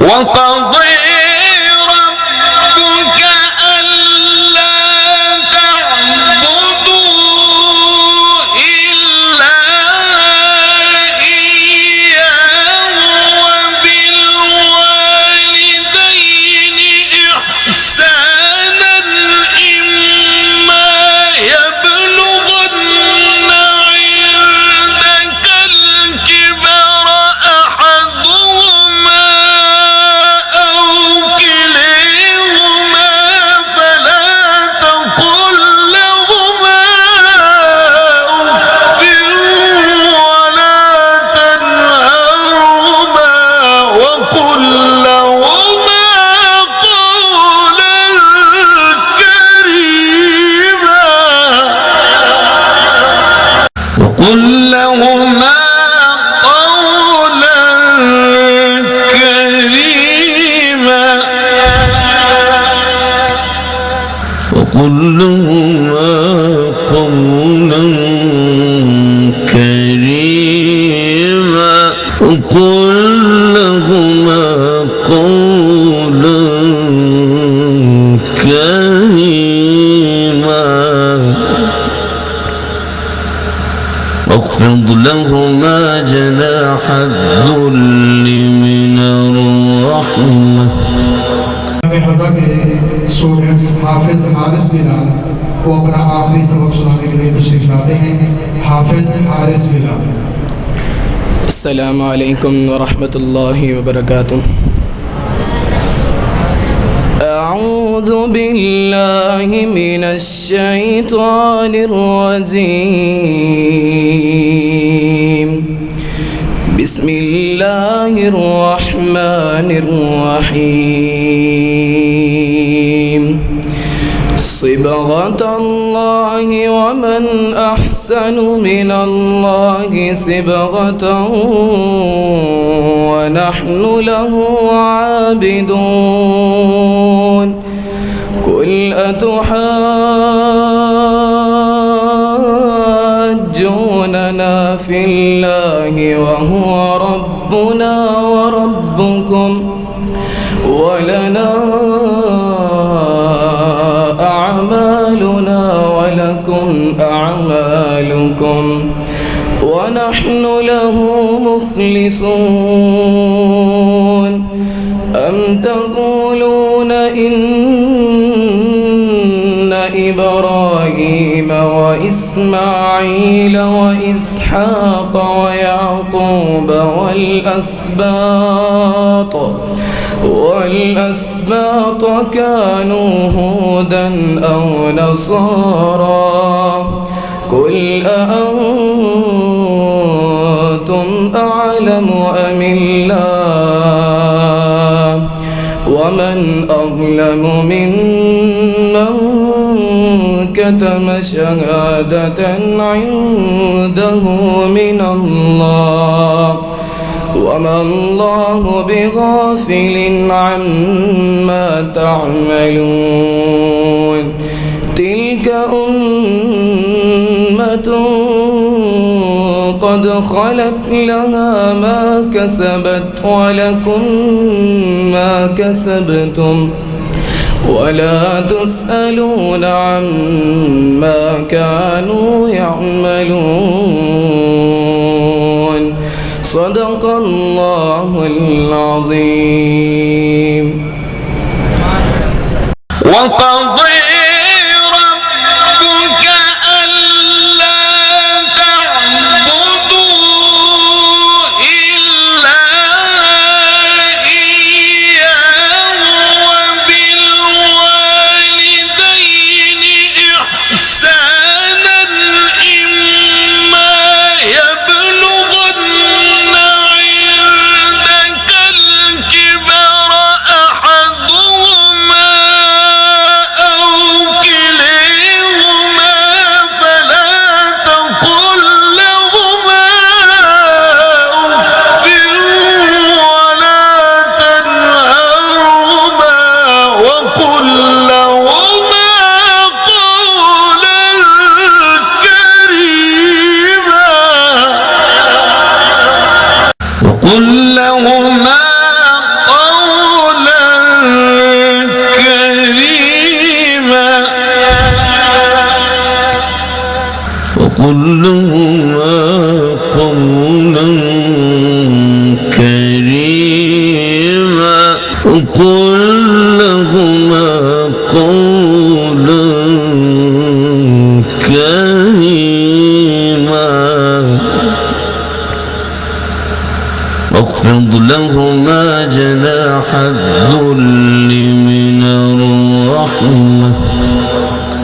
وقضى ربك ألا تعبدوا إلا إياه وبالوالدين إحسانا إما يبلغن عندك الكبر أحدهما أو كليهما فلا تقل لهما أف ولا تنهرهما وقل لهما قولا كريما وقل لهما قولا كريما وقل لهما قولا كريما وقل لهما قولا كريما واخفض لهما جناح الذل من الرحمة. स्टूडेंट्स हाफिज हारिस बिलाल को अपना आखिरी सबक सुनाने के लिए तशरीफ लाते हैं। हाफिज हारिस बिलाल। अस्सलामु अलैकुम वरहमतुल्लाहि वबरकातुह। أعوذ بالله من الشيطان الرجيم. بسم الله الرحمن الرحيم. صبغة الله ومن أحسن من الله صبغة ونحن له عابدون. قل أتحاجوننا في الله وهو ربنا وربكم ولنا أعمالنا ولكم أعمالكم ونحن له مخلصون. أم تقولون إن إبراهيم وإسماعيل وإسحاق ويعقوب والأسباط كانوا هودا أو نصارى. قل أأنتم أعلم أم الله ومن أظلم ممن كتم شهادة عنده من الله وما الله بغافل عما تعملون. تلك أمة قد خلت لها ما كسبت ولكم ما كسبتم ولا تسألون عما كانوا يعملون. صدق الله العظيم. وقضى ربك ألا تعبدوا إلا إياه وبالوالدين إحسانا إما يبلغن عندك الكبر أحدهما أو وقل لهما قولا كريما وقل لهما قولا كريما واخفض لهما جناح الذل من الرحمة